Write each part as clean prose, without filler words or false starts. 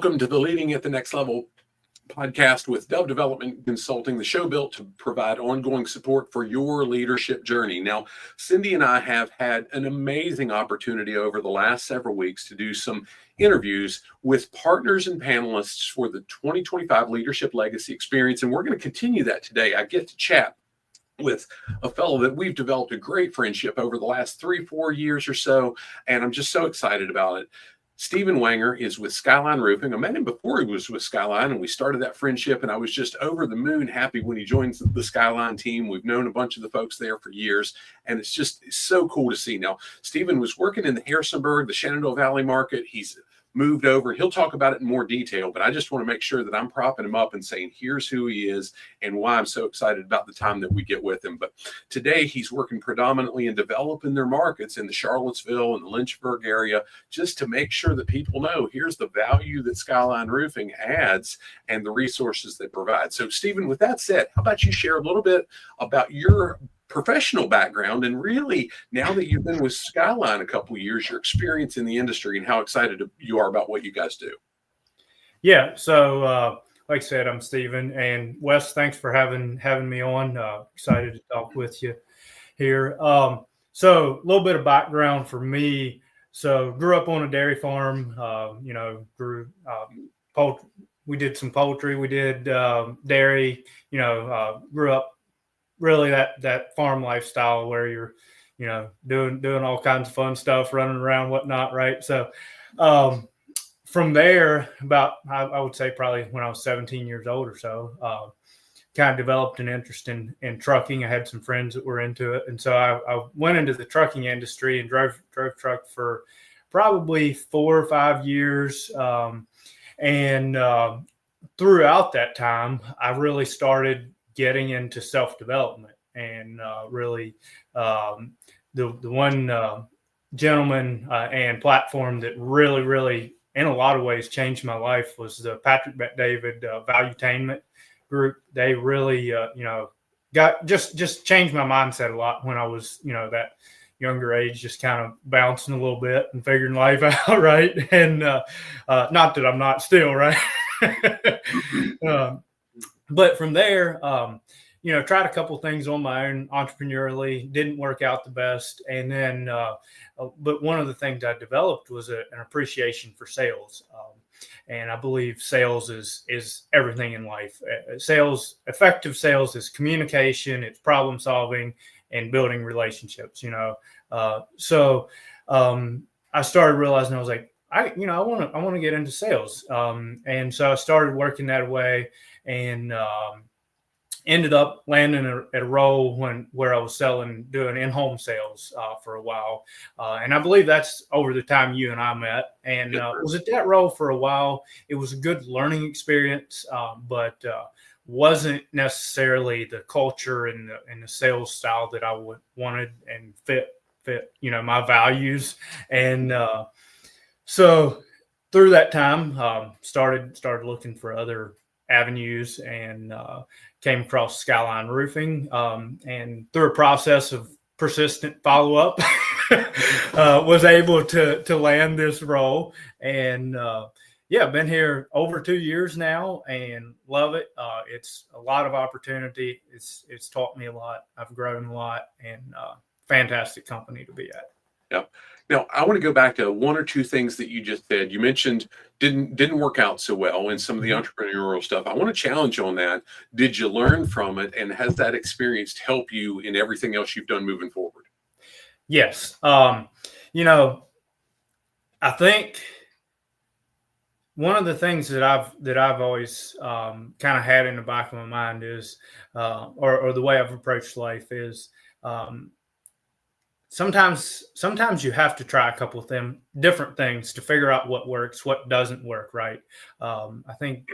Welcome to the Leading at the Next Level podcast with Dove Development Consulting, the show built to provide ongoing support for your leadership journey. Now, Cindy and I have had an amazing opportunity over the last several weeks to do some interviews with partners and panelists for the 2025 Leadership Legacy Experience, and we're going to continue that today. I get to chat with a fellow that we've developed a great friendship over the last 3-4 years or so, and I'm just so excited about it. Stephen Wenger is with Skyline Roofing. I met him before he was with Skyline, and we started that friendship, and I was just over the moon happy when he joined the Skyline team. We've known a bunch of the folks there for years, and it's so cool to see. Now, Stephen was working in the Harrisonburg, the Shenandoah Valley market. He's moved over. He'll talk about it in more detail, but I just want to make sure that I'm propping him up and saying, here's who he is and why I'm so excited about the time that we get with him. But today he's working predominantly in developing their markets in the Charlottesville and the Lynchburg area, just to make sure that people know here's the value that Skyline Roofing adds and the resources they provide. So Stephen, with that said, how about you share a little bit about your professional background, and really, now that you've been with Skyline a couple of years, your experience in the industry and how excited you are about what you guys do. Yeah. So, like I said, I'm Stephen, and Wes, thanks for having me on. Excited to talk with you here. So a little bit of background for me. So grew up on a dairy farm, grew poultry. We did some poultry, we did dairy, grew up really that farm lifestyle where you're, doing all kinds of fun stuff, running around, whatnot. Right. So, from there, about, I would say probably when I was 17 years old or so, kind of developed an interest in trucking. I had some friends that were into it. And so I went into the trucking industry and drove truck for probably 4 or 5 years. And throughout that time, I really started getting into self-development, and really the one gentleman and platform that really in a lot of ways changed my life was the Patrick Bet-David Valuetainment group. They really got just changed my mindset a lot when I was that younger age, just kind of bouncing a little bit and figuring life out, right? And not that I'm not still, right? But from there, tried a couple things on my own entrepreneurially, didn't work out the best. And then, but one of the things I developed was an appreciation for sales. And I believe sales is everything in life. Effective sales is communication, it's problem solving, and building relationships, So I started realizing, I was like, I want to get into sales. And so I started working that way, and ended up landing at a role where I was doing in-home sales for a while. And I believe that's over the time you and I met, and was at that role for a while. It was a good learning experience, but wasn't necessarily the culture and the sales style that I wanted and fit, my values. And so through that time, started looking for other avenues, and came across Skyline Roofing, and through a process of persistent follow-up, was able to land this role. And been here over 2 years now and love it. It's a lot of opportunity. It's taught me a lot. I've grown a lot, and fantastic company to be at. Yeah. Now, I want to go back to one or two things that you just said. You mentioned didn't work out so well in some of the entrepreneurial stuff. I want to challenge you on that. Did you learn from it, and has that experience helped you in everything else you've done moving forward? Yes. I think one of the things that I've always kind of had in the back of my mind is, or the way I've approached life is, Sometimes you have to try a couple of different things to figure out what works, what doesn't work, right? I think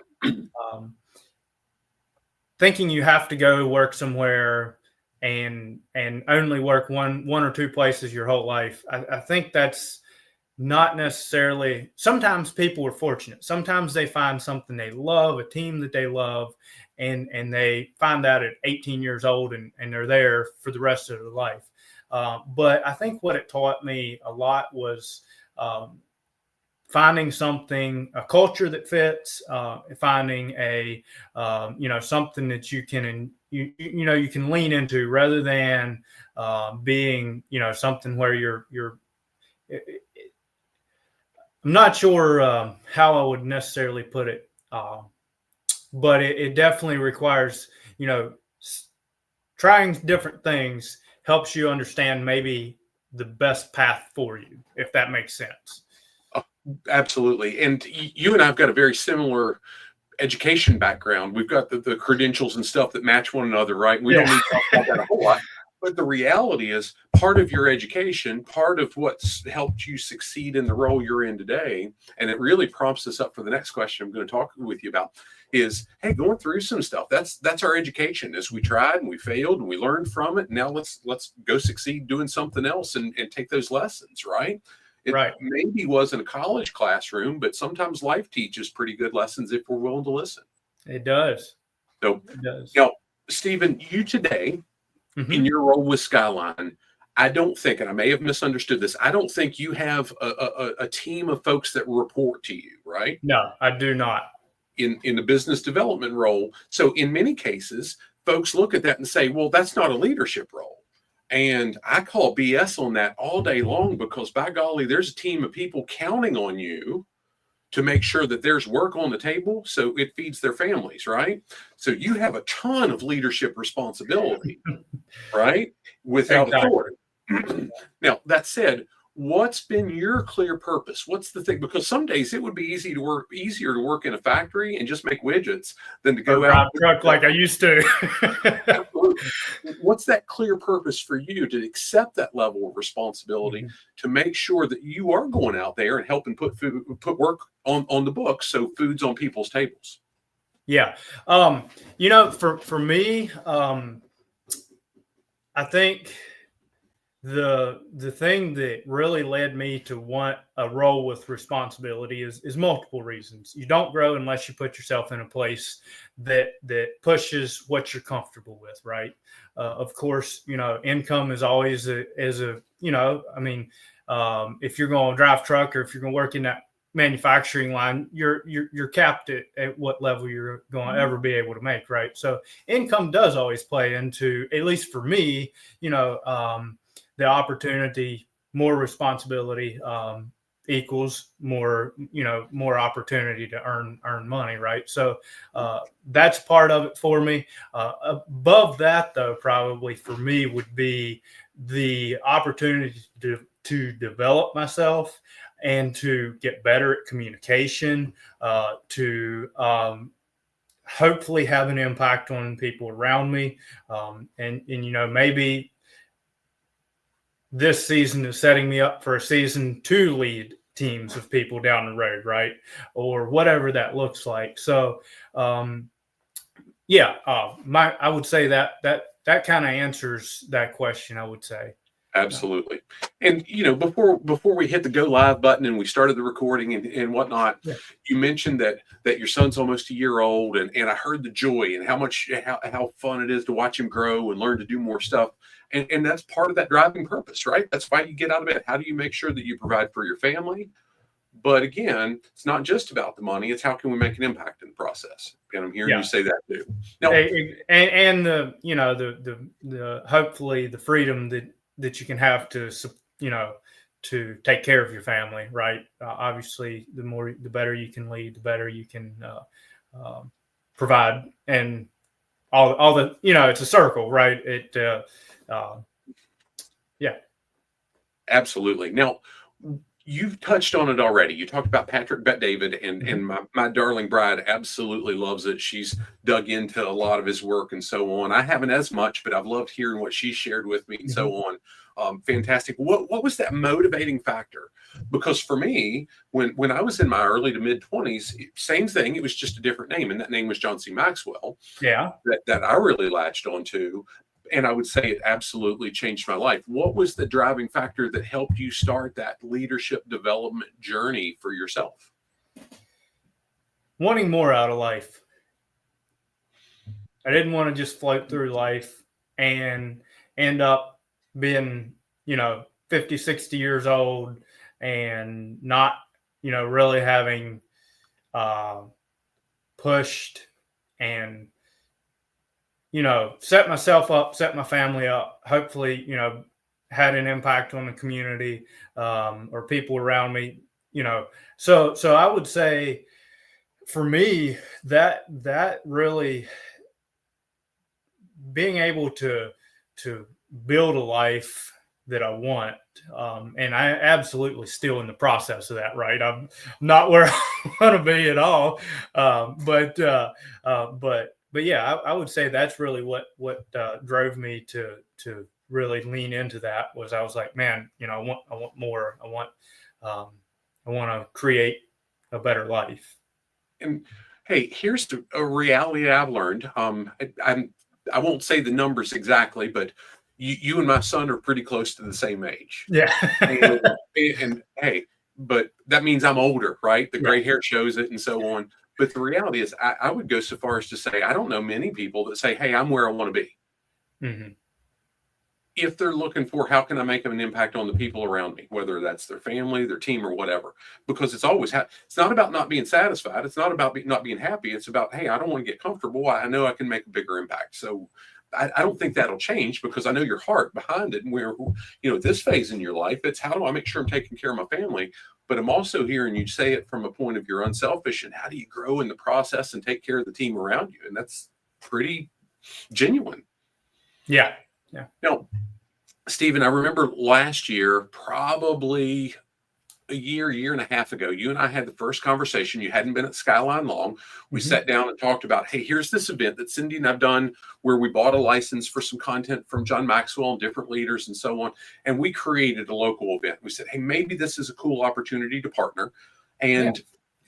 thinking you have to go work somewhere and only work one or two places your whole life, I think that's not necessarily. Sometimes people are fortunate. Sometimes they find something they love, a team that they love, and they find out at 18 years old, and they're there for the rest of their life. But I think what it taught me a lot was finding something, a culture that fits, finding a, something that you can, you can lean into rather than being, something where I'm not sure how I would necessarily put it, but it definitely requires, trying different things helps you understand maybe the best path for you, if that makes sense. Absolutely. And you and I've got a very similar education background. We've got the credentials and stuff that match one another, right? We don't need to talk about that a whole lot. But the reality is part of your education, part of what's helped you succeed in the role you're in today, and it really prompts us up for the next question I'm going to talk with you about is, hey, going through some stuff. That's our education. As we tried and we failed and we learned from it. Now let's go succeed doing something else and take those lessons, right? It maybe wasn't a college classroom, but sometimes life teaches pretty good lessons if we're willing to listen. It does. So, Stephen, you today, in your role with Skyline, I don't think, and I may have misunderstood this, I don't think you have a team of folks that report to you, right? No, I do not. In the business development role. So in many cases, folks look at that and say, well, that's not a leadership role. And I call BS on that all day long because, by golly, there's a team of people counting on you to make sure that there's work on the table so it feeds their families, right? So you have a ton of leadership responsibility, right? Without authority. Now, that said, what's been your clear purpose? What's the thing? Because some days it would be easier to work in a factory and just make widgets than to go out truck like I used to. Absolutely. What's that clear purpose for you to accept that level of responsibility to make sure that you are going out there and helping put work on the books so food's on people's tables? Yeah. For me, I think the thing that really led me to want a role with responsibility is multiple reasons. You don't grow unless you put yourself in a place that pushes what you're comfortable with, right? Of course, income is always if you're going to drive truck or if you're going to work in that manufacturing line, you're capped at what level you're going to ever be able to make, right? So income does always play into, at least for me, the opportunity, more responsibility equals more opportunity to earn money, right? So that's part of it for me. Above that, though, probably for me would be the opportunity to develop myself and to get better at communication, to hopefully have an impact on people around me, and maybe this season is setting me up for a season to lead teams of people down the road, right? Or whatever that looks like. So, I would say that kind of answers that question, I would say. Absolutely. And, before we hit the go live button and we started the recording and whatnot, you mentioned that your son's almost a year old, and I heard the joy and how fun it is to watch him grow and learn to do more stuff. And that's part of that driving purpose, right? That's why you get out of bed. How do you make sure that you provide for your family? But again, it's not just about the money. It's how can we make an impact in the process? And I'm hearing you say that too. Now, and the hopefully the freedom that you can have to take care of your family, right? Obviously, the better you can lead, the better you can provide, and all the it's a circle, right? Absolutely. Now, you've touched on it already. You talked about Patrick Bet-David, and my darling bride absolutely loves it. She's dug into a lot of his work and so on. I haven't as much, but I've loved hearing what she shared with me and so on. Fantastic. What was that motivating factor? Because for me, when I was in my early to mid 20s, same thing. It was just a different name, and that name was John C. Maxwell. Yeah. That I really latched onto. And I would say it absolutely changed my life. What was the driving factor that helped you start that leadership development journey for yourself? Wanting more out of life. I didn't want to just float through life and end up being, 50, 60 years old and not really having pushed and, set myself up, set my family up, hopefully, had an impact on the community, or people around me, so I would say for me that really being able to build a life that I want, and I absolutely still in the process of that. Right, I'm not where I want to be at all, but yeah, I would say that's really what drove me to really lean into that. Was I was like, man, I want more. Um, I want to create a better life. And hey, here's a reality I've learned. I won't say the numbers exactly, but you and my son are pretty close to the same age. Yeah. and hey, but that means I'm older, right? The Yeah. gray hair shows it and so on. But the reality is, I would go so far as to say, I don't know many people that say, hey, I'm where I want to be. Mm-hmm. If they're looking for how can I make an impact on the people around me, whether that's their family, their team, or whatever, because it's always it's not about not being satisfied. It's not about not being happy. It's about, hey, I don't want to get comfortable. I know I can make a bigger impact. So I don't think that'll change, because I know your heart behind it. And where, this phase in your life, it's how do I make sure I'm taking care of my family? But I'm also hearing you say it from a point of you're unselfish, and how do you grow in the process and take care of the team around you? And that's pretty genuine. Yeah. Now, Stephen, I remember last year, probably a year and a half ago, you and I had the first conversation. You hadn't been at Skyline long. We sat down and talked about, hey, here's this event that Cindy and I've done where we bought a license for some content from John Maxwell and different leaders and so on. And we created a local event. We said, hey, maybe this is a cool opportunity to partner. And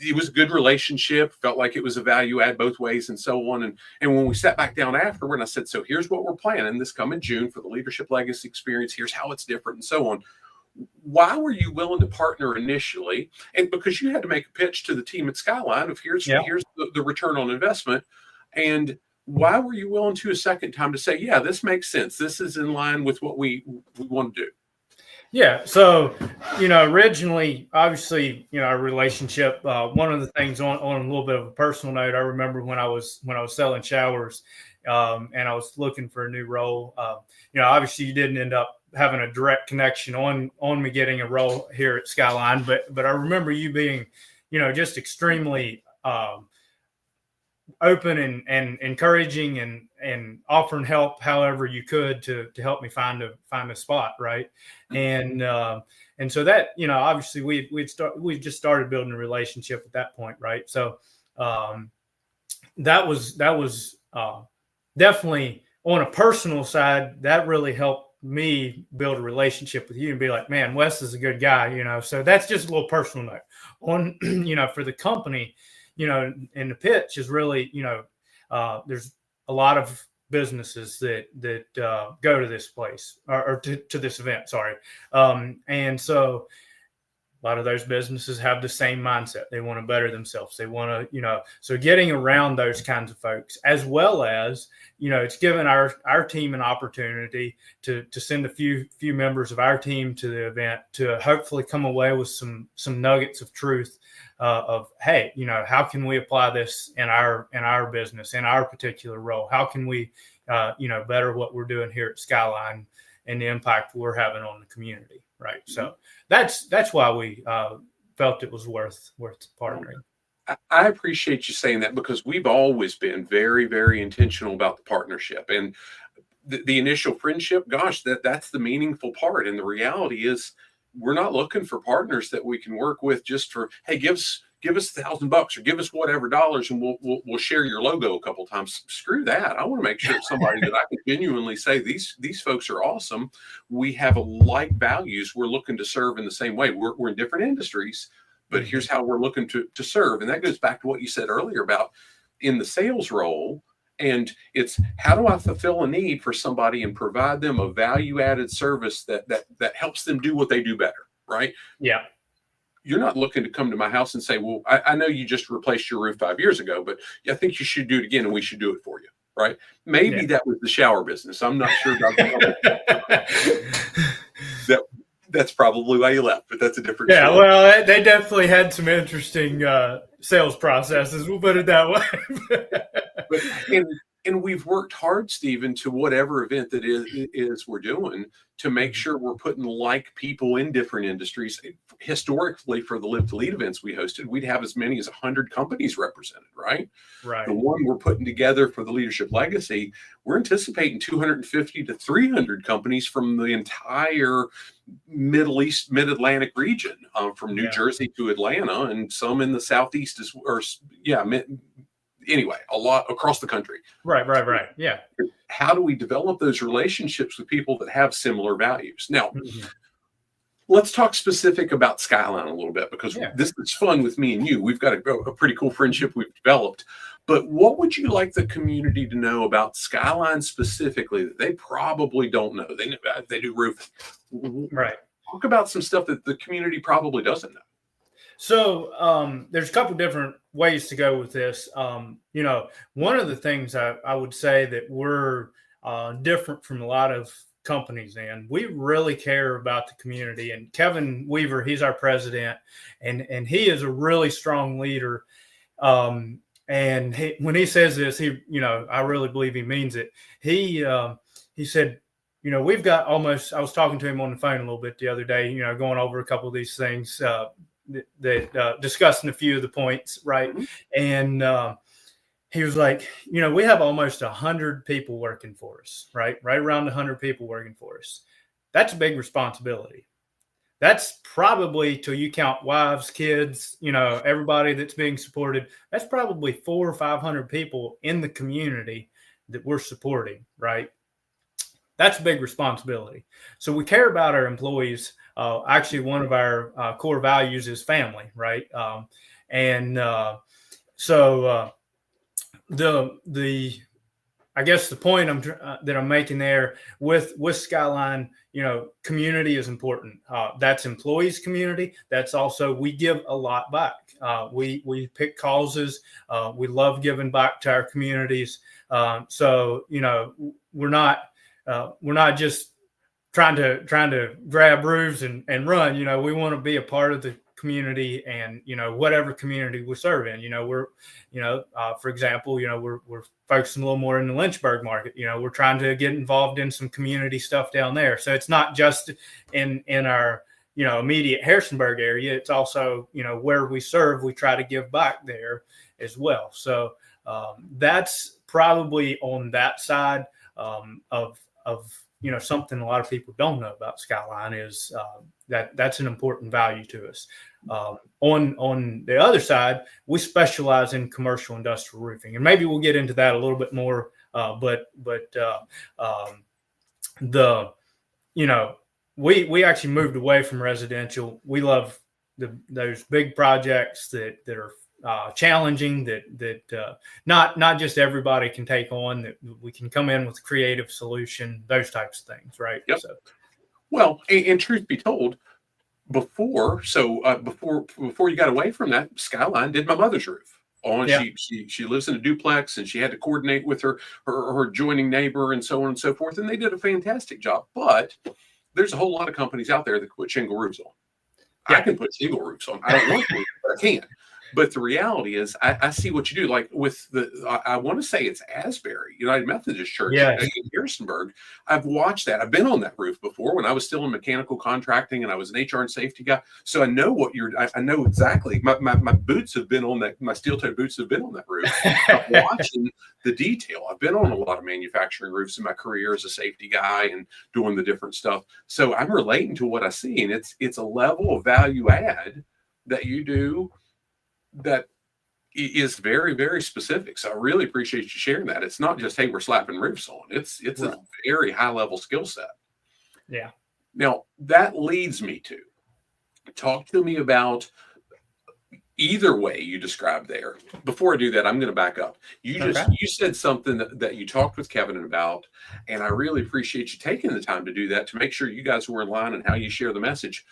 it was a good relationship, felt like it was a value add both ways and so on. And when we sat back down afterward, and I said, so here's what we're planning this coming June for the Leadership Legacy Experience. Here's how it's different and so on. Why were you willing to partner initially? And because you had to make a pitch to the team at Skyline of here's the return on investment. And why were you willing to a second time to say, yeah, this makes sense. This is in line with what we want to do. Yeah. So, originally, obviously, our relationship, one of the things on a little bit of a personal note, I remember when I was selling showers, and I was looking for a new role, obviously you didn't end up having a direct connection on me getting a role here at Skyline, but I remember you being, just extremely, open and encouraging and offering help however you could to help me find a spot, right? And so that, obviously we just started building a relationship at that point, right? So that was definitely on a personal side, that really helped me build a relationship with you and be like, man, Wes is a good guy, so that's just a little personal note on, for the company. And the pitch is really, there's a lot of businesses that go to this place or to this event. Sorry. And so a lot of those businesses have the same mindset. They want to better themselves. They want to, so getting around those kinds of folks, as well as, it's given our team an opportunity to send a few members of our team to the event to hopefully come away with some nuggets of truth of, hey, how can we apply this in our business, in our particular role? How can we, better what we're doing here at Skyline and the impact we're having on the community, right? So that's why we felt it was worth partnering. I appreciate you saying that, because we've always been very, very intentional about the partnership and the initial friendship. Gosh, that's the meaningful part. And the reality is, we're not looking for partners that we can work with just for, hey, give us $1,000 or give us whatever dollars and we'll share your logo a couple times. Screw that. I want to make sure it's somebody that I can genuinely say these folks are awesome. We have like values. We're looking to serve in the same way. We're in different industries, but here's how we're looking to serve. And that goes back to what you said earlier about in the sales role. And it's how do I fulfill a need for somebody and provide them a value-added service that helps them do what they do better, right? Yeah. You're not looking to come to my house and say, well, I know you just replaced your roof 5 years ago, but I think you should do it again and we should do it for you, right? Maybe that was the shower business. I'm not sure about that. That's probably why you left, but that's a different Yeah, story. well, they definitely had some interesting sales processes. We'll put it that way. But and we've worked hard, Stephen, to whatever event that is we're doing to make sure we're putting like people in different industries. Historically, for the Live to Lead events we hosted, we'd have as many as 100 companies represented, right? Right. The one we're putting together for the Leadership Legacy, we're anticipating 250 to 300 companies from the entire Middle East, Mid-Atlantic region, from New Jersey to Atlanta, and some in the Southeast anyway, a lot across the country. Right. Yeah. How do we develop those relationships with people that have similar values? Now, let's talk specific about Skyline a little bit, because this is fun with me and you. We've got a pretty cool friendship we've developed. But what would you like the community to know about Skyline specifically that they probably don't know? They do roofing. Right. Talk about some stuff that the community probably doesn't know. So there's a couple different ways to go with this. One of the things I would say that we're different from a lot of companies in, we really care about the community. And Kevin Weaver, he's our president, and he is a really strong leader. And when he says this, I really believe he means it. He said, we've got almost, I was talking to him on the phone a little bit the other day, going over a couple of these things, discussing a few of the points, right? And he was like, we have almost 100 people working for us, right around 100 people working for us. That's a big responsibility. That's probably, till you count wives, kids, everybody that's being supported, that's probably 400 or 500 people in the community that we're supporting, right? That's a big responsibility. So we care about our employees. Actually, one of our core values is family, right? I guess the point that I'm making there with Skyline, community is important. That's employees' community. That's also, we give a lot back. We pick causes. We love giving back to our communities. So we're not just trying to grab roofs and run. We want to be a part of the community, and whatever community we serve in. We're for example, we're focusing a little more in the Lynchburg market. We're trying to get involved in some community stuff down there. So it's not just in our immediate Harrisonburg area. It's also where we serve, we try to give back there as well. So that's probably on that side of something a lot of people don't know about Skyline is that's an important value to us. On the other side, we specialize in commercial industrial roofing, and maybe we'll get into that a little bit more. We actually moved away from residential. We love those big projects that are challenging, that not just everybody can take on, that we can come in with a creative solution, those types of things, right? Yep. So, well, and truth be told, before you got away from that, Skyline did my mother's roof. She lives in a duplex, and she had to coordinate with her adjoining neighbor and so on and so forth, and they did a fantastic job. But there's a whole lot of companies out there that can put shingle roofs on. Yeah. I can put shingle roofs on. I don't want to, but I can. But the reality is, I see what you do. Like with I want to say it's Asbury United Methodist Church in Harrisonburg. I've watched that. I've been on that roof before when I was still in mechanical contracting, and I was an HR and safety guy. So I know I know exactly. My boots have been on that. My steel-toed boots have been on that roof. I'm watching the detail. I've been on a lot of manufacturing roofs in my career as a safety guy and doing the different stuff. So I'm relating to what I see, and it's a level of value add that you do that is very, very specific. So I really appreciate you sharing that. It's not just, hey, we're slapping roofs on. It's right. A very high level skill set. Yeah. Now that leads me to talk to me about either way you described there. Before I do that, I'm going to back up. You said something that you talked with Kevin about, and I really appreciate you taking the time to do that, to make sure you guys were in line and how you share the message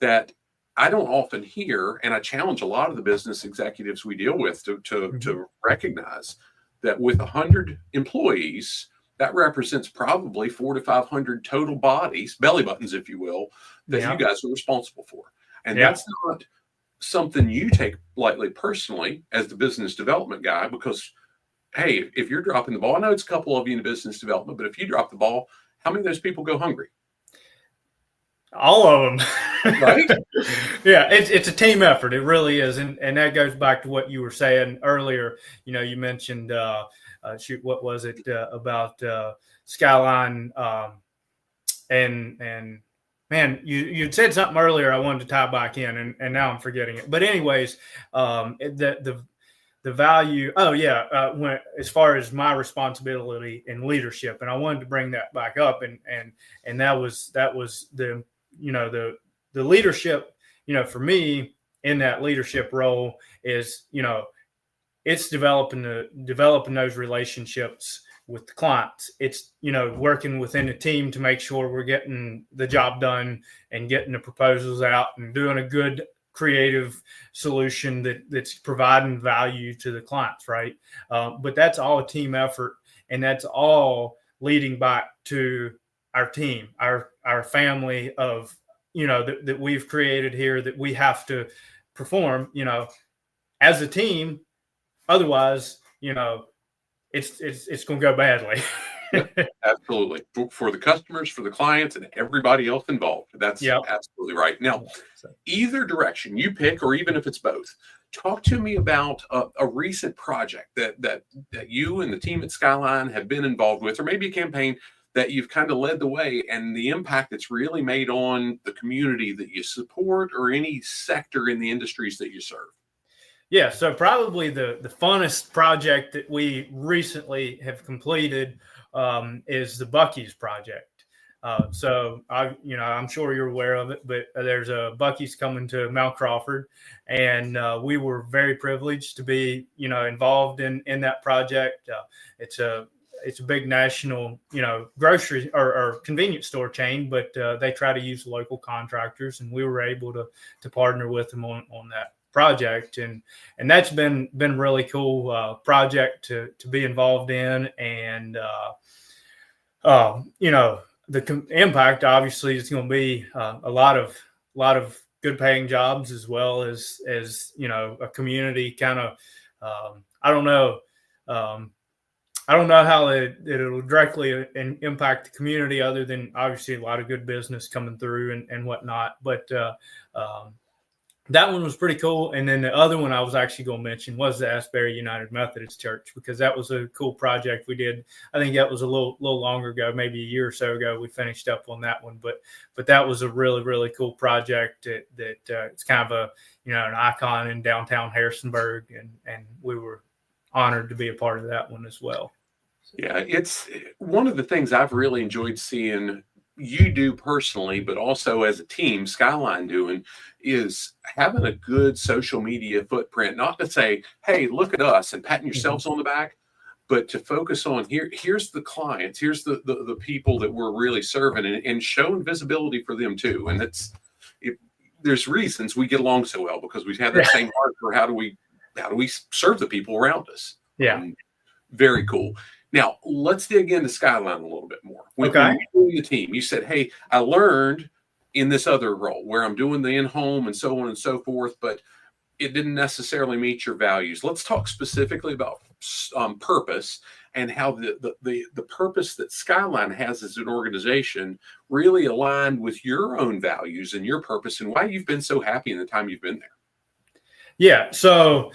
that I don't often hear, and I challenge a lot of the business executives we deal with to recognize that with 100 employees, that represents probably 400 to 500 total bodies, belly buttons, if you will, that you guys are responsible for. And that's not something you take lightly personally as the business development guy, because, hey, if you're dropping the ball, I know it's a couple of you in business development, but if you drop the ball, how many of those people go hungry? All of them. Right? Yeah, it's a team effort. It really is. And that goes back to what you were saying earlier. You mentioned, what was it about Skyline? And man, you'd said something earlier I wanted to tie back in, and now I'm forgetting it. But anyways, the value. Oh yeah, when as far as my responsibility in leadership, and I wanted to bring that back up, and that was the the leadership, for me in that leadership role is, it's developing those relationships with the clients. It's, working within the team to make sure we're getting the job done and getting the proposals out and doing a good creative solution that's providing value to the clients. Right. But that's all a team effort. And that's all leading back to our team, our family of, that we've created here, that we have to perform, as a team. Otherwise, it's going to go badly. Absolutely. For the customers, for the clients, and everybody else involved. That's absolutely right. Now, either direction you pick, or even if it's both, talk to me about a recent project that you and the team at Skyline have been involved with, or maybe a campaign that you've kind of led the way, and the impact it's really made on the community that you support, or any sector in the industries that you serve. Yeah, so probably the funnest project that we recently have completed is the Buc-ee's project. So I'm sure you're aware of it, but there's a Buc-ee's coming to Mount Crawford, and we were very privileged to be involved in that project. It's a big national, grocery or convenience store chain, but they try to use local contractors, and we were able to partner with them on that project, and that's been really cool project to be involved in, and the impact obviously is going to be a lot of good paying jobs, as well as a community kind of I don't know how it'll directly impact the community, other than obviously a lot of good business coming through and whatnot. But that one was pretty cool. And then the other one I was actually going to mention was the Asbury United Methodist Church, because that was a cool project we did. I think that was a little longer ago, maybe a year or so ago. We finished up on that one, but that was a really, really cool project that it's kind of an icon in downtown Harrisonburg, and we were honored to be a part of that one as well. Yeah, it's one of the things I've really enjoyed seeing you do personally, but also as a team, Skyline doing, is having a good social media footprint. Not to say, hey, look at us, and patting yourselves on the back, but to focus on here's the clients, here's the people that we're really serving, and showing visibility for them too. And there's reasons we get along so well, because we've had that same heart for how do we serve the people around us. Yeah. Very cool. Now, let's dig into Skyline a little bit more. When you doing the team, you said, hey, I learned in this other role where I'm doing the in-home and so on and so forth, but it didn't necessarily meet your values. Let's talk specifically about purpose, and how the purpose that Skyline has as an organization really aligned with your own values and your purpose, and why you've been so happy in the time you've been there. Yeah. So,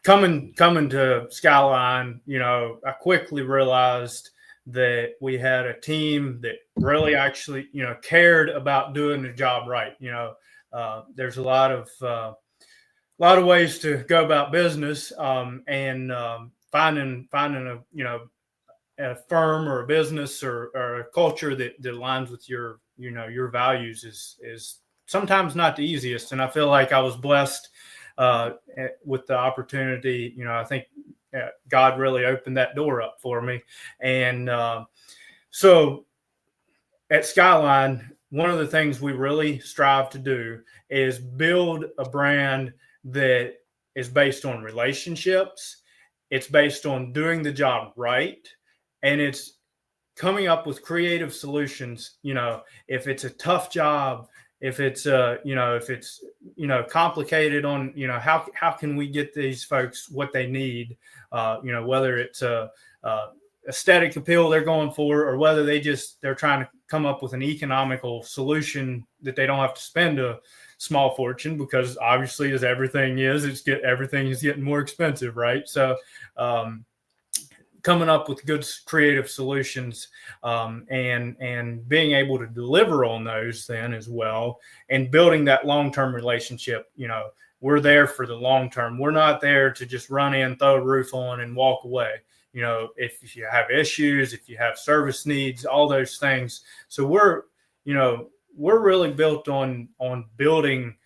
coming to Skyline, I quickly realized that we had a team that really actually, cared about doing the job right. There's a lot of ways to go about business, and finding a firm or a business or a culture that aligns with your values is sometimes not the easiest. And I feel like I was blessed with the opportunity. I think God really opened that door up for me. And so at Skyline, one of the things we really strive to do is build a brand that is based on relationships. It's based on doing the job right. and it's coming up with creative solutions. If it's a tough job, if it's complicated on, how can we get these folks what they need, whether it's a aesthetic appeal they're going for, or whether they're trying to come up with an economical solution that they don't have to spend a small fortune, because obviously, as everything is, everything is getting more expensive, right? So coming up with good creative solutions, and being able to deliver on those then as well, and building that long-term relationship. We're there for the long term. We're not there to just run in, throw a roof on, and walk away. If you have issues, if you have service needs, all those things. So we're really built on building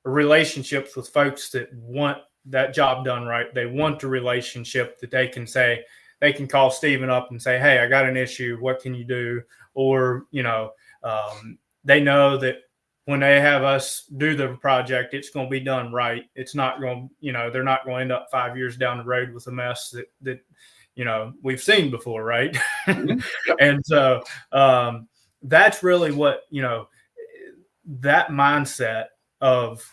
relationships with folks that want that job done right. They want the relationship that they can call Stephen up and say, hey, I got an issue. What can you do? Or, they know that when they have us do the project, it's going to be done right. It's not going, they're not going to end up 5 years down the road with a mess that we've seen before. Right. Mm-hmm. Yep. And so, that's really what, that mindset of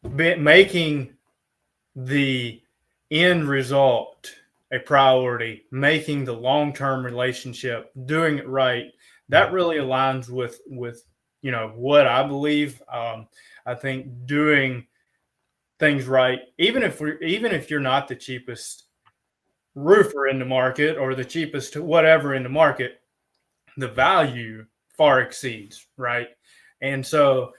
making the end result a priority, making the long-term relationship, doing it right, that really aligns with what I believe. I think doing things right, even if you're not the cheapest roofer in the market or the cheapest whatever in the market, the value far exceeds, right? And so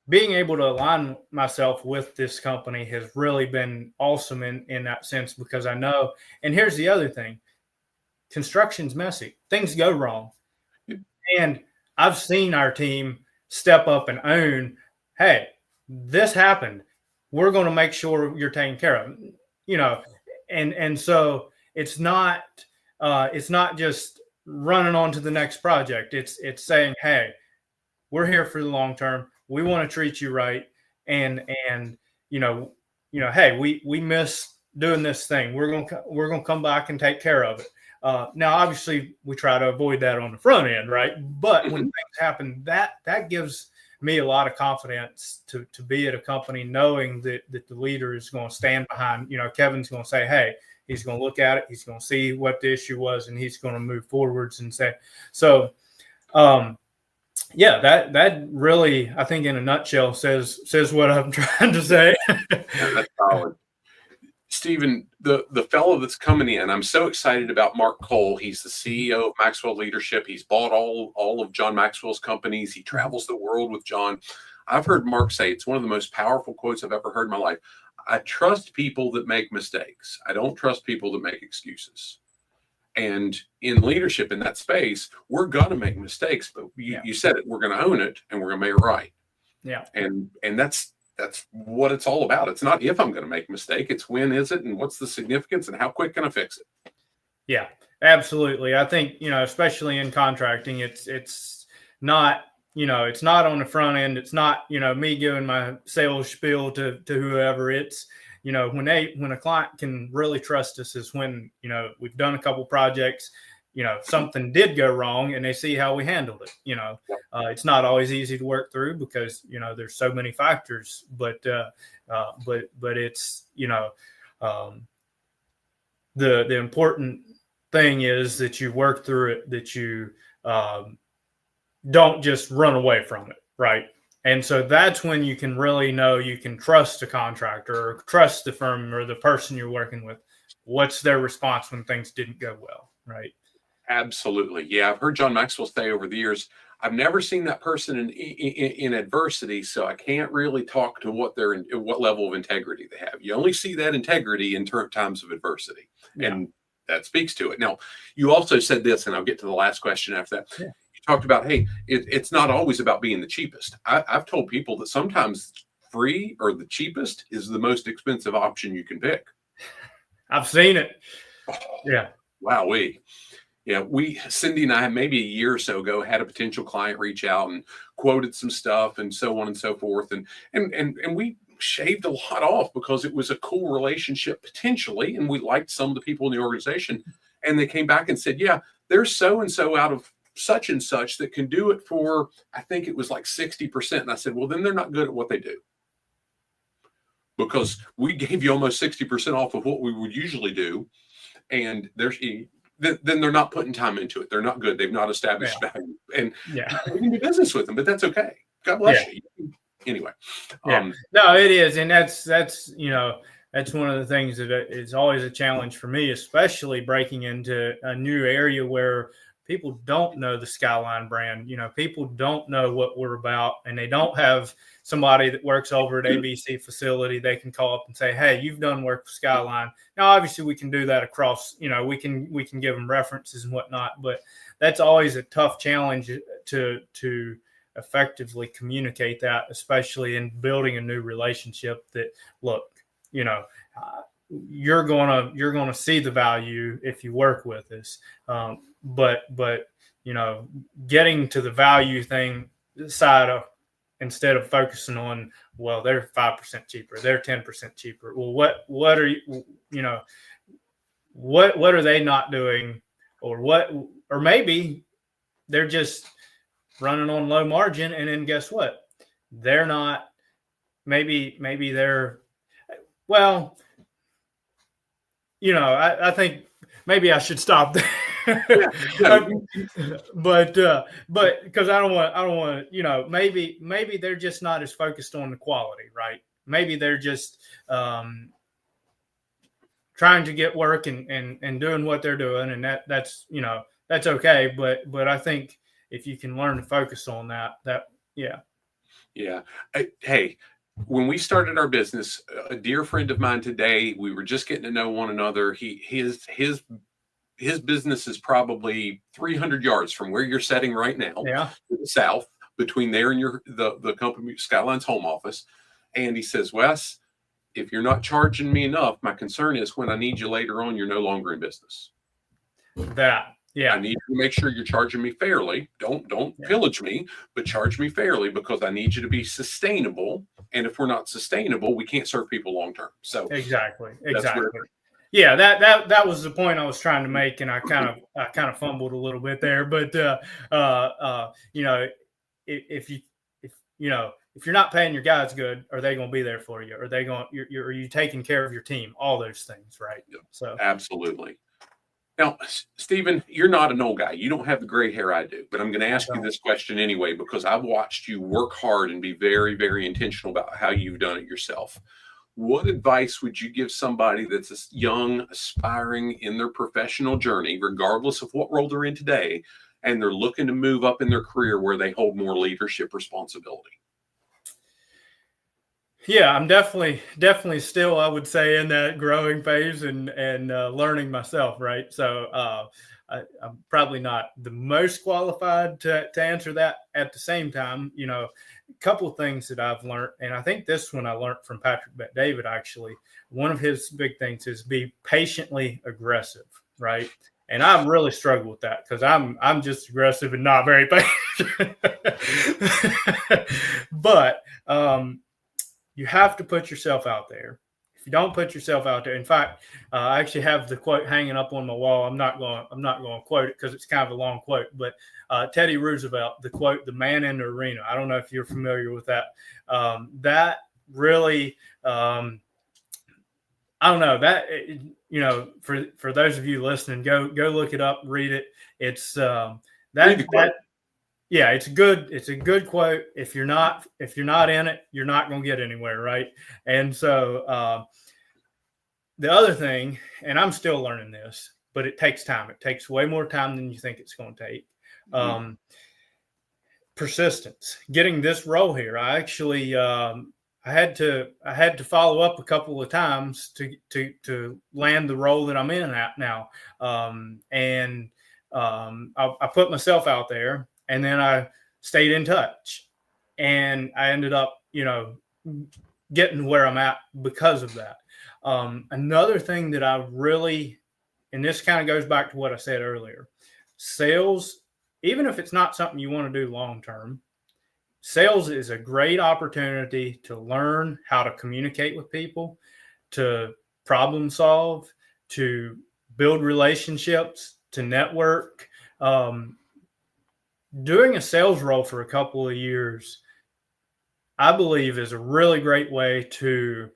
being able to align myself with this company has really been awesome in that sense, because I know, and here's the other thing, construction's messy. Things go wrong. And I've seen our team step up and own, hey, this happened. We're going to make sure you're taken care of, and so it's not just running on to the next project. It's saying, hey, we're here for the long term. We want to treat you right. And hey, we miss doing this thing. We're going to come back and take care of it. Now, obviously, we try to avoid that on the front end, right? But when things happen, that gives me a lot of confidence to be at a company knowing that the leader is going to stand behind. Kevin's going to say, hey, he's going to look at it. He's going to see what the issue was, and he's going to move forwards and say, so, yeah, that really, I think in a nutshell says what I'm trying to say. Yeah, that's solid. Stephen, the fellow that's coming in, I'm so excited about Mark Cole. He's the CEO of Maxwell Leadership. He's bought all of John Maxwell's companies. He travels the world with John. I've heard Mark say, it's one of the most powerful quotes I've ever heard in my life. I trust people that make mistakes. I don't trust people that make excuses. And in leadership in that space, we're going to make mistakes, but you said it, we're going to own it and we're going to make it right. Yeah. And that's what it's all about. It's not if I'm going to make a mistake, it's when is it and what's the significance and how quick can I fix it? Yeah, absolutely. I think, especially in contracting, it's not, it's not on the front end. It's not, me giving my sales spiel to whoever. It's, when a client can really trust us is when, we've done a couple projects, something did go wrong and they see how we handled it. It's not always easy to work through because, there's so many factors, but it's, the important thing is that you work through it, that you don't just run away from it. Right. And so that's when you can really know you can trust a contractor or trust the firm or the person you're working with. What's their response when things didn't go well? Right. Absolutely. Yeah. I've heard John Maxwell say over the years, I've never seen that person in adversity. So I can't really talk to what level of integrity they have. You only see that integrity in times of adversity. Yeah. And that speaks to it. Now, you also said this, and I'll get to the last question after that. Yeah. Talked about, hey, it's not always about being the cheapest. I've told people that sometimes free or the cheapest is the most expensive option you can pick. I've seen it. Yeah. Wowee. Yeah, Cindy and I, maybe a year or so ago, had a potential client reach out and quoted some stuff and so on and so forth. And we shaved a lot off because it was a cool relationship potentially, and we liked some of the people in the organization. And they came back and said, yeah, there's so and so out of such and such that can do it for, I think it was like 60%. And I said, well, then they're not good at what they do, because we gave you almost 60% off of what we would usually do. And then they're not putting time into it. They're not good. They've not established value. And we can do business with them, but that's okay. God bless you. Anyway. No, it is. And that's one of the things that is always a challenge for me, especially breaking into a new area where people don't know the Skyline brand. People don't know what we're about, and they don't have somebody that works over at ABC facility they can call up and say, hey, you've done work with Skyline. Now, obviously we can do that across, we can give them references and whatnot, but that's always a tough challenge to effectively communicate that, especially in building a new relationship. That, look, you're gonna see the value if you work with us, but getting to the value thing side of, instead of focusing on, well, they're 5% cheaper, they're 10% cheaper. Well, what are what are they not doing, or maybe they're just running on low margin, and then guess what? They're not. Maybe they're, well, I think maybe I should stop there. But because I don't want, maybe they're just not as focused on the quality, right? Maybe they're just trying to get work and doing what they're doing, and that's okay. But I think if you can learn to focus on that. Hey, when we started our business, a dear friend of mine today, we were just getting to know one another. His business is probably 300 yards from where you're sitting right now, to the south, between there and the company Skyline's home office. And he says, Wes, if you're not charging me enough, my concern is when I need you later on, you're no longer in business. I need to make sure you're charging me fairly. Don't pillage me, but charge me fairly, because I need you to be sustainable. And if we're not sustainable, we can't serve people long term. So exactly. That was the point I was trying to make, and I kind of fumbled a little bit there. But if you're not paying your guys good, are they going to be there for you? Are you taking care of your team? All those things, right? Yep. So absolutely. Now, Stephen, you're not an old guy. You don't have the gray hair I do, but I'm going to ask you this question anyway, because I've watched you work hard and be very, very intentional about how you've done it yourself. What advice would you give somebody that's young, aspiring in their professional journey, regardless of what role they're in today, and they're looking to move up in their career where they hold more leadership responsibility? Yeah, I'm definitely still, I would say, in that growing phase and learning myself, right? So I'm probably not the most qualified to answer that. At the same time, a couple of things that I've learned, and I think this one I learned from Patrick Bet-David, actually. One of his big things is be patiently aggressive, right? And I've really struggled with that, because I'm just aggressive and not very patient. But you have to put yourself out there. If you don't put yourself out there, in fact, I actually have the quote hanging up on my wall. I'm not going to quote it because it's kind of a long quote, but Teddy Roosevelt, the quote, "The man in the arena." I don't know if you're familiar with that. That really, I don't know, that, for those of you listening, go look it up, read it. It's it's a good quote. If you're not in it, you're not going to get anywhere, right? And so the other thing, and I'm still learning this, but it takes time. It takes way more time than you think it's going to take. Persistence. Getting this role here, I actually I had to follow up a couple of times to land the role that I'm in at now, and I put myself out there. And then I stayed in touch, and I ended up, getting where I'm at because of that. Another thing that I really, and this kind of goes back to what I said earlier, sales, even if it's not something you want to do long term, sales is a great opportunity to learn how to communicate with people, to problem solve, to build relationships, to network. Doing a sales role for a couple of years, I believe, is a really great way to,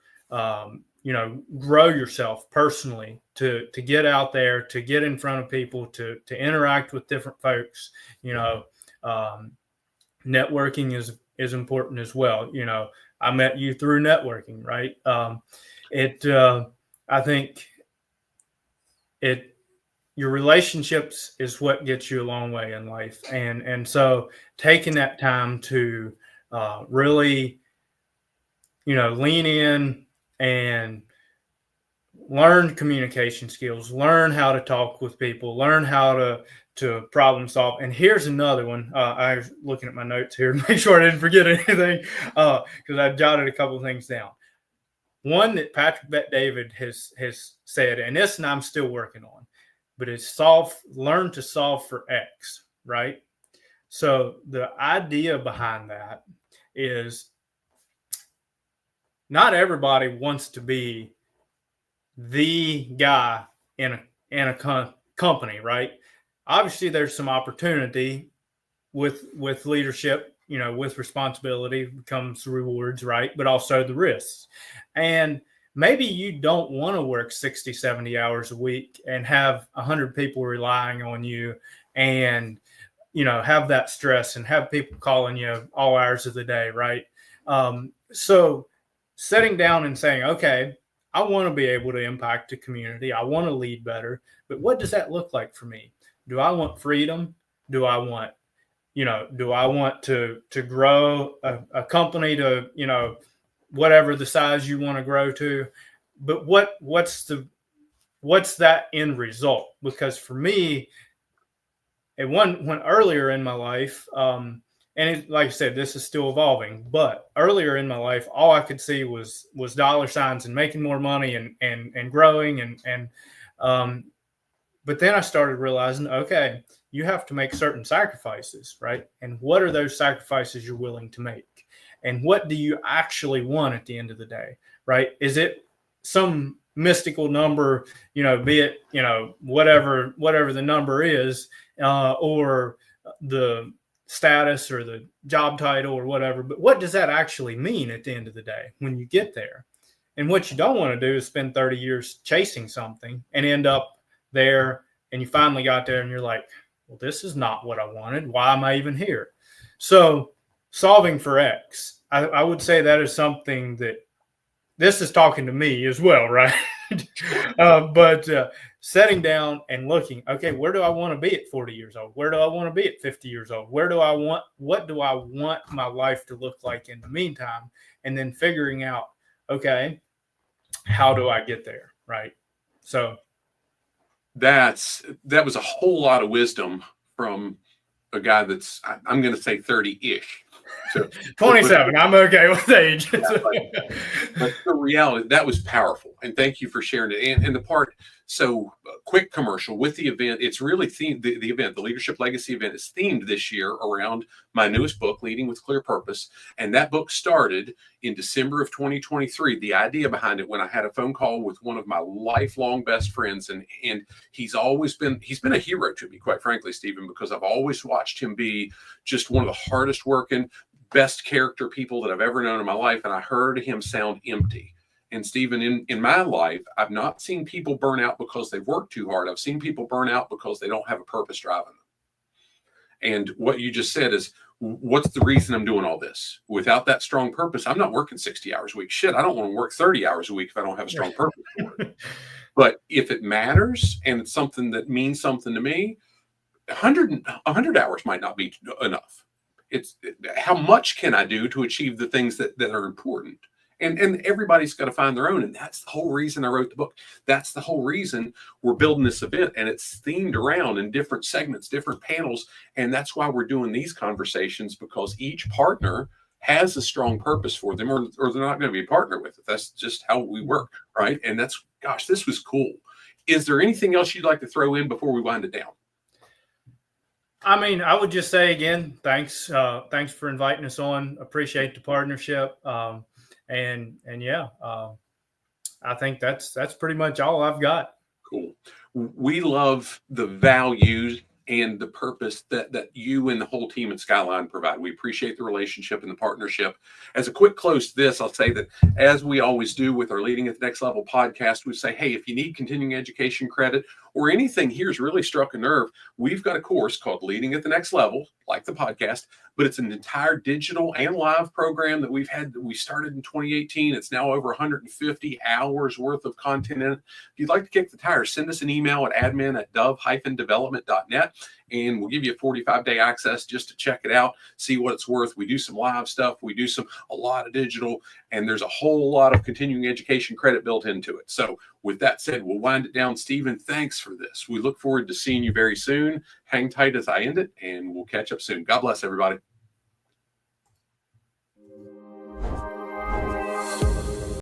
grow yourself personally, to get out there, to get in front of people, to interact with different folks. Networking is important as well. I met you through networking, right? I think your relationships is what gets you a long way in life. And so taking that time to really, lean in and learn communication skills, learn how to talk with people, learn how to problem solve. And here's another one. I was looking at my notes here to make sure I didn't forget anything, because I jotted a couple of things down. One that Patrick Bet-David has said, and this I'm still working on, but it's learn to solve for X, right? So the idea behind that is not everybody wants to be the guy in a company, right? Obviously, there's some opportunity with leadership. With responsibility comes rewards, right? But also the risks. And maybe you don't want to work 60, 70 hours a week and have 100 people relying on you, and have that stress and have people calling you all hours of the day, right? So sitting down and saying, okay, I want to be able to impact the community. I want to lead better. But what does that look like for me? Do I want freedom? Do I want to grow a company to, whatever the size you want to grow to? But what's that end result? Because for me, when earlier in my life, like I said, this is still evolving, but earlier in my life, all I could see was dollar signs and making more money and growing. But then I started realizing, okay, you have to make certain sacrifices, right? And what are those sacrifices you're willing to make? And what do you actually want at the end of the day, right? Is it some mystical number, be it, whatever the number is, or the status or the job title or whatever? But what does that actually mean at the end of the day when you get there? And what you don't want to do is spend 30 years chasing something and end up there, and you finally got there and you're like, well, this is not what I wanted. Why am I even here? So solving for X, I would say that is something that this is talking to me as well, right? But setting down and looking, okay, where do I want to be at 40 years old? Where do I want to be at 50 years old? What do I want my life to look like in the meantime? And then figuring out, okay, how do I get there, right? So that was a whole lot of wisdom from a guy that's, I'm going to say 30-ish. So 27. I'm okay with age. But the reality, that was powerful, and thank you for sharing it. And the part, so quick commercial with the event. It's really themed. The event, the Leadership Legacy event, is themed this year around my newest book, Leading with Clear Purpose. And that book started in December of 2023. The idea behind it, when I had a phone call with one of my lifelong best friends, and he's been a hero to me, quite frankly, Stephen, because I've always watched him be just one of the hardest working, best character people that I've ever known in my life. And I heard him sound empty. And Stephen, in my life, I've not seen people burn out because they've worked too hard. I've seen people burn out because they don't have a purpose driving them. And what you just said is, what's the reason I'm doing all this? Without that strong purpose, I'm not working 60 hours a week. Shit, I don't want to work 30 hours a week if I don't have a strong purpose for it. But if it matters and it's something that means something to me, 100 hours might not be enough. It's how much can I do to achieve the things that are important? And everybody's got to find their own. And that's the whole reason I wrote the book. That's the whole reason we're building this event. And it's themed around in different segments, different panels. And that's why we're doing these conversations, because each partner has a strong purpose for them, or they're not going to be a partner with it. That's just how we work, right? And gosh, this was cool. Is there anything else you'd like to throw in before we wind it down? I mean, I would just say again, thanks for inviting us on. Appreciate the partnership. And yeah, I think that's pretty much all I've got. Cool. We love the values and the purpose that you and the whole team at Skyline provide. We appreciate the relationship and the partnership. As a quick close to this, I'll say that as we always do with our Leading at the Next Level podcast, we say, hey, if you need continuing education credit or anything here's really struck a nerve, we've got a course called Leading at the Next Level, like the podcast, but it's an entire digital and live program that we started in 2018. It's now over 150 hours worth of content in it. If you'd like to kick the tires, send us an email at admin@dove-development.net, and we'll give you a 45-day access just to check it out, see what it's worth. We do some live stuff. We do a lot of digital, and there's a whole lot of continuing education credit built into it. So with that said, we'll wind it down. Stephen, thanks for this. We look forward to seeing you very soon. Hang tight as I end it, and we'll catch up soon. God bless everybody.